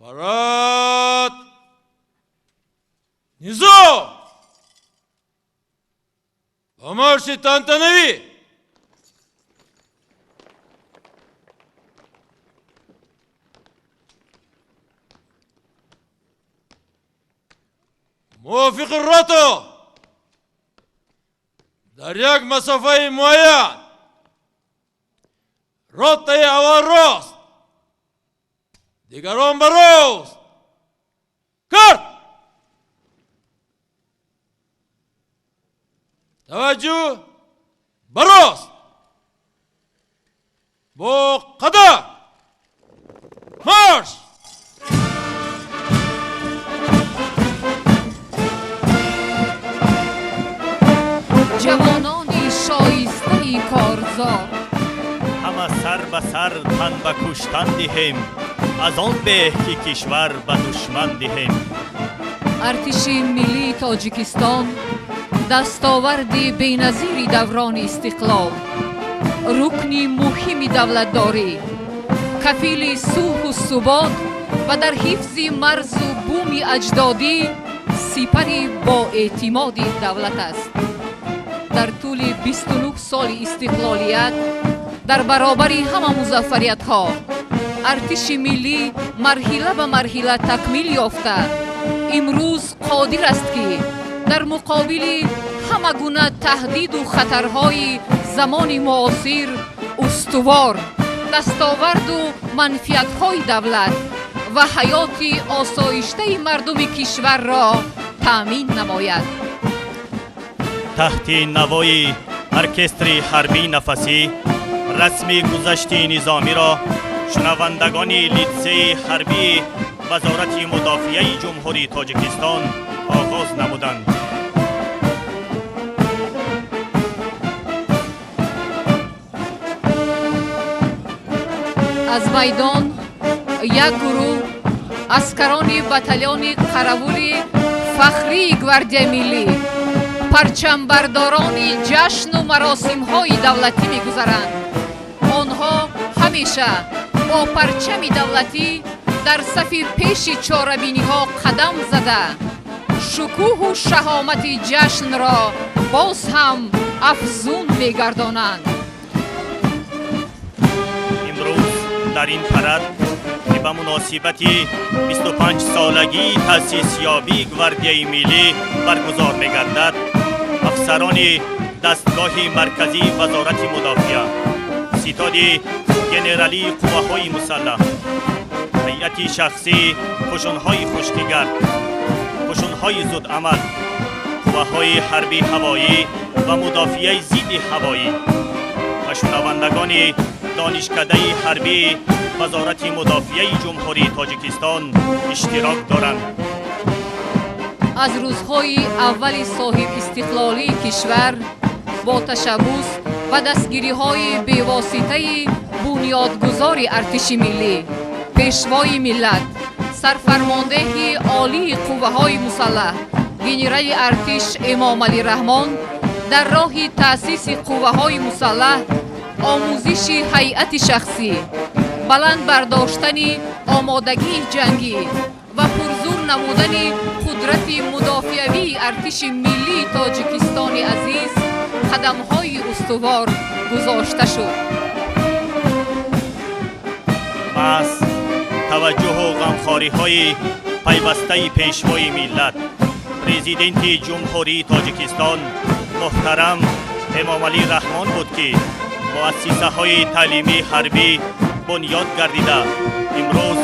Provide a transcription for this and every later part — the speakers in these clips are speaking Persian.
парад! Низом! По марше тантанови! موافق الراتو در یک مسافه معین رات اول راست دیگران به راست کرد. توجه به راست با قدم مارش. جوانانی شایسته کارزار همه سر به سر تن به کشتن دهیم، از آن به که کشور به دشمن دهیم. ارتش ملی تاجیکستان دستاورد بی‌نظیر دوران استقلال، رکن مهم دولتداری، کفیل صلح و ثبات و در حفظ مرز و بوم اجدادی سپری با اعتماد دولت است. در طول 29 سال استقلالیت در برابر همه مظفریت‌ها ارتش ملی مرحله به مرحله تکمیل یافته امروز قادر است که در مقابل همه گونه تهدید و خطرهای زمان معاصر استوار دستاورد و منفعت‌های دولت و حیات آسایشته مردم کشور را تأمین نماید. تحت نوای ارکستر حربی نفسی رسمی گذشت نظامی را شنوندگان لیسه حربی وزارت مدافعه جمهوری تاجیکستان آغاز نمودند. از میدان یک گروه اسکران بتالیون قراول فخری گواردیای ملی پرچم برداران جشن و مراسم های دولتی میگذرند. آنها همیشه با پرچم دولتی در صف پیش چاره‌بینی ها قدم زده شکوه و شهامت جشن را باز هم افزون میگردانند. امروز در این پرد که به مناسبت 25 سالگی تأسیس یابی گواردیای ملی برگزار می‌گردد، افسران دستگاه مرکزی وزارت مدافعه، ستاد گنرالی قوه‌های مسلح، هیئت شخصی قشون‌های خشکگرد، قشون‌های زودعمل، قوه‌های حربی هوایی و مدافعه ضد هوایی و شنوندگان دانشکده حربی وزارت مدافعه جمهوری تاجیکستان اشتراک دارند. از روزهای اول صاحب استقلالی کشور با تشبث و دستگیری‌های بی‌واسطه بنیادگذار ارتش ملی، پیشوای ملت، سرفرمانده عالی قوه‌های مسلح گنرال ارتش امام علی رحمان در راه تأسیس قوه‌های مسلح، آموزش هیئت شخصی، بلند برداشتن آمادگی جنگی و پرزور نمودن قدرت مدافعوی ارتش ملی تاجیکستان عزیز قدم‌های استوار گذاشته شد. پس توجه و غمخواری‌های پیوسته پیشوای ملت پرزیدنت جمهوری تاجیکستان محترم امام علی رحمان بود که مؤسسه‌های تعلیمی حربی بنیاد گردیده امروز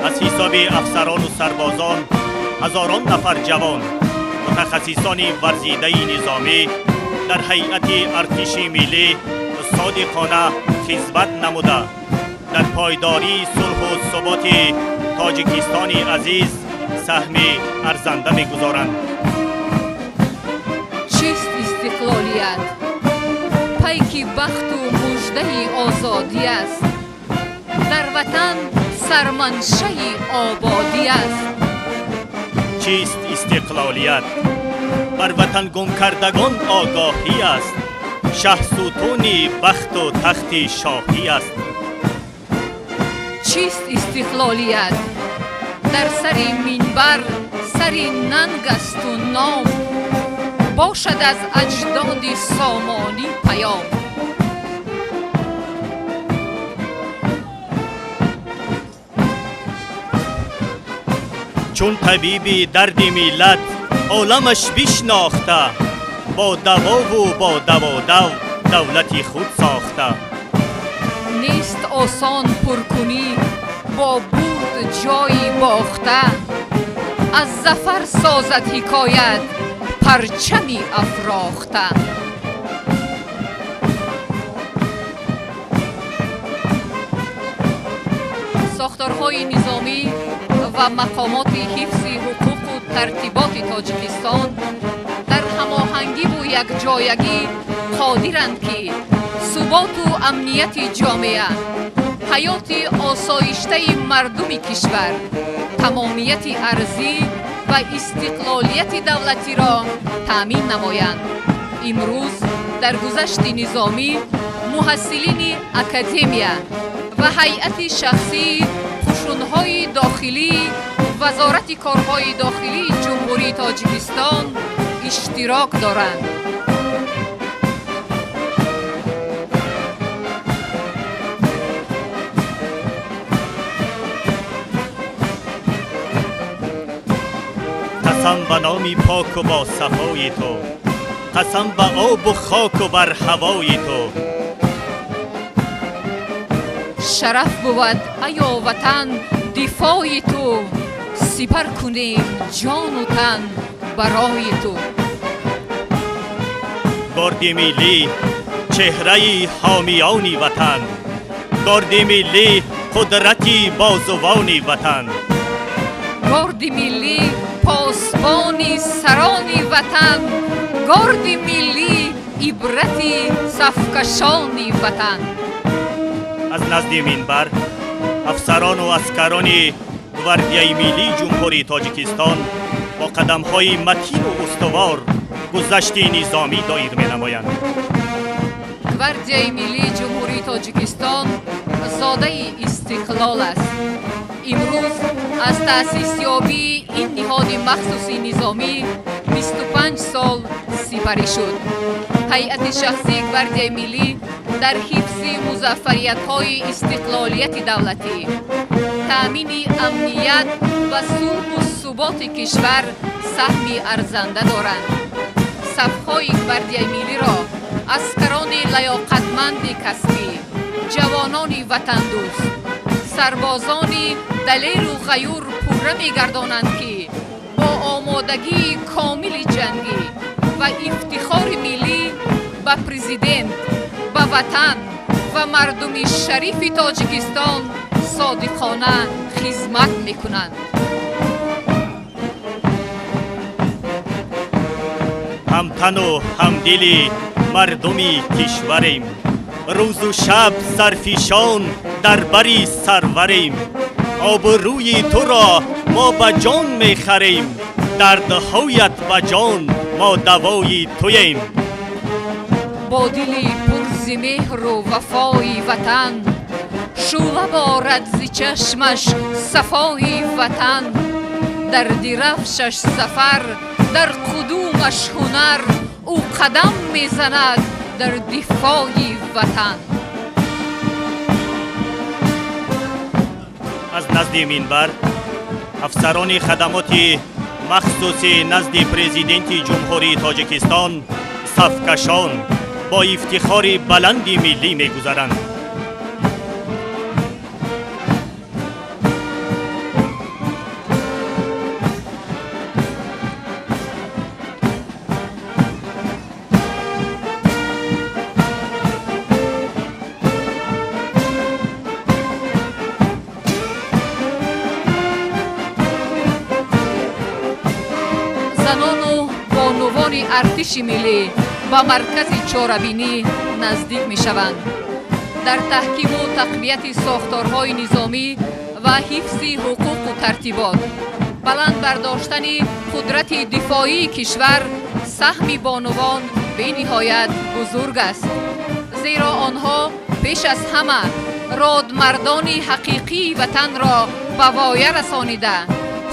از حساب افسران و سربازان هزاران نفر جوان متخصصان ورزیده نظامی در هیئت ارتش ملی صادقانه خدمت نموده در پایداری صلح و ثبات تاجیکستان عزیز سهم ارزنده می‌گذارند. چیست استقلالیت؟ پیک بخت و مژده آزادی است. در وطن سرمنشه آبادی است. چیست استقلالیت؟ بر وطن گم کردگان آگاهی است. شه ستون بخت و تخت شاهی است. چیست استقلالیت؟ در سری منبر سری ننگ است و نام، باشد از اجداد سامانی پیام. چون طبیبی درد ملت عالمش بشناخته، با دوا و با دوا دولتی خود ساخته. نیست آسان پرکنی با بود جایی باخته، از ظفر سازد حکایت پرچمی افراخته. ساختارهای نظامی و مقامات حفظ حقوق و ترتیبات تاجیکستان در هماهنگی و یکجایگی قادرند که ثبات و امنیت جامعه، حیات آسایشته مردم کشور، تمامیت ارضی و استقلالیت دولتی را تأمین نمایند. امروز در گذشت نظامی محصلین اکادمیا و هیئت شخصی قشون‌های داخلی وزارت کارهای داخلی جمهوری تاجیکستان اشتراک دارند. قسم به نام پاک و با صفای تو، قسم به آب و خاک و بر هوای تو. شرف بود ایا وطن دفاع تو، سپر کنیم جان و تن برای تو. گارد ملی چهره حامیان وطن، گارد ملی قدرتی بازوان وطن. گارد ملی پاسبان سران وطن، گارد ملی عبرتی صفکشان وطن. از نزد منبر افسران و اسکران گواردیای ملی جمهوری تاجیکستان با قدم‌های متین و استوار گذشت نظامی دایر می‌نمایند. گواردیای ملی جمهوری تاجیکستان زاده استقلال است. امروز از تأسیس یابی این نهاد مخصوص نظامی 25 سال سپری شد. هیئت شخصی گواردیای ملی در حفظ مظفریت‌های استقلالیت دولتی، تأمین امنیت و صلح و ثبات کشور سهمی ارزنده دارند. صف‌های گواردیای ملی را اسکران لیاقتمند کسبی، جوانان وطن دوست، سربازانی دلیر و غیور پوره می‌گردانند که با آمادگی کامل جنگی و افتخار ملی به پرزیدنت، به وطن و مردم شریف تاجیکستان صادقانه خدمت می‌کنند. همتن و همدلی مردمی کشوریم، روز و شب سرفیشان در بری سروریم. آبروی تو را ما به جان میخریم، دردهایت به جان ما دوای توییم. با دلی پر ز مهر و وفای وطن، شعله بارد ز چشمش صفای وطن. در درفشش سفر، در قدومش هنر، او قدم میزند در دفاع وطن. از نزد منبر افسران خدمات مخصوص نزد پرزیدنت جمهوری تاجیکستان صفکشان با افتخار بلند ملی می‌گذرند. ارتش ملی با مرکز چاره‌بینی نزدیک می شوند. در تحکیم و تقویت ساختارهای نظامی و حفظ حقوق و ترتیبات، بلند برداشتن قدرت دفاعی کشور سهم بانوان به نهایت بزرگ است، زیرا آنها پیش از همه راد مردان حقیقی وطن را به وایه رسانیده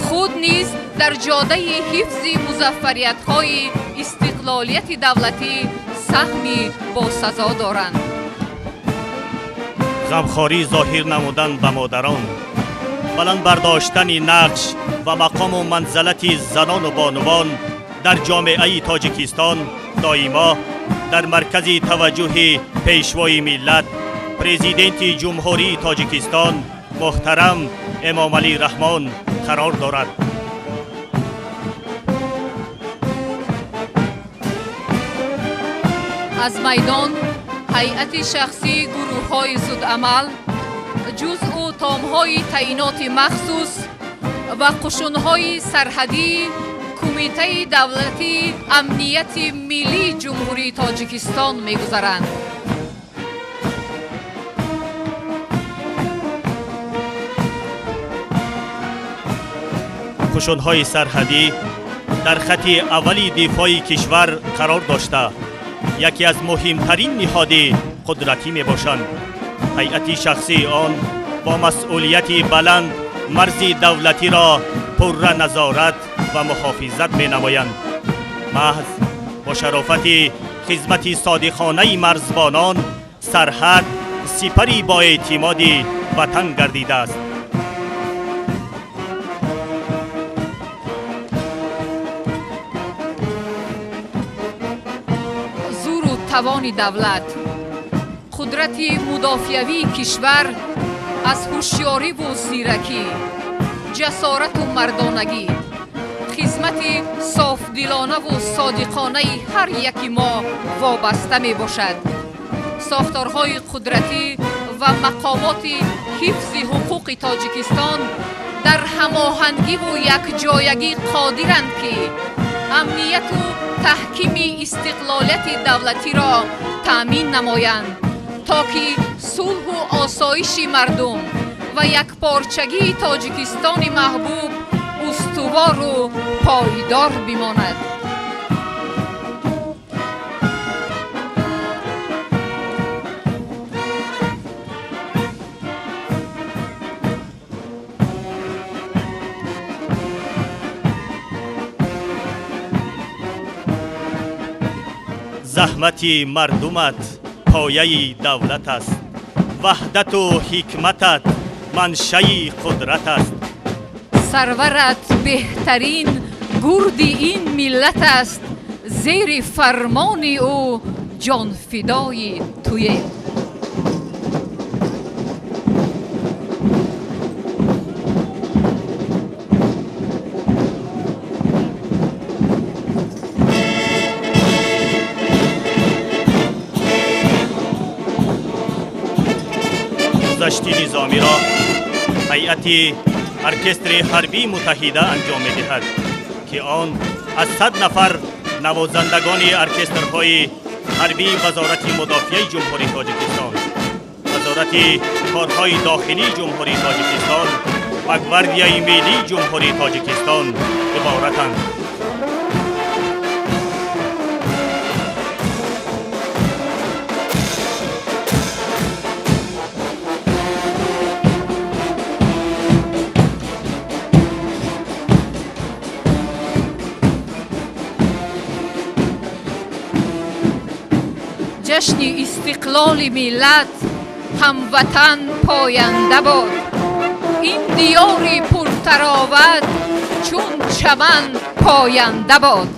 خود نیز در جاده حفظ مظفریت‌های استقلالیت دولتی سهمی با سزا دارند. غمخواری ظاهر نمودن به مادران، بلند برداشتن نقش و مقام و منزلت زنان و بانوان در جامعه تاجیکستان دائما در مرکز توجه پیشوای ملت پرزیدنت جمهوری تاجیکستان محترم امام علی رحمان قرار دارد. از میدان هیئت شخصی گروه‌های زودعمل جزء تام‌های تعیینات مخصوص و قشون‌های سرحدی کمیته دولتی امنیت ملی جمهوری تاجیکستان می‌گذرند. قشون‌های سرحدی در خط اولی دفاع کشور قرار داشته یکی از مهمترین نهاد قدرتی می باشند. هیئت شخصی آن با مسئولیت بلند مرز دولتی را پر نظارت و محافظت می نمایند. محض با شرافت خدمت صادقانه مرزبانان سرحد سپری با اعتماد وطن گردیده است. توان دولت قدرت مدافعوی کشور از هوشیاری و زیرکی جسارت و مردانگی خدمت صافدلانه و صادقانه هر یکی ما وابسته می باشد. ساختارهای قدرتی و مقامات حفظ حقوق تاجیکستان در هماهنگی و یکجایگی قادرند که امنیت و تحکیم استقلالیت دولتی را تأمین نمایند تا که صلح و آسایش مردم و یکپارچگی تاجیکستان محبوب استوار و پایدار بماند. زحمت مردمت پایه دولت است، وحدت و حکمتت منشأ قدرت است. سرورت بهترین گرد این ملت است، زیر فرمان او جان فدای توی. گذشت نظامی را هیئت ارکستر حربی متحده انجام می‌دهد که آن از 100 نفر نوازندگان ارکسترهای حربی وزارت مدافعه جمهوری تاجیکستان، وزارت کارهای داخلی جمهوری تاجیکستان و گواردیای ملی جمهوری تاجیکستان عبارتند. جشن استقلال ملت هموطن پاینده باد. این دیار پرتراوت چون چمن پاینده باد.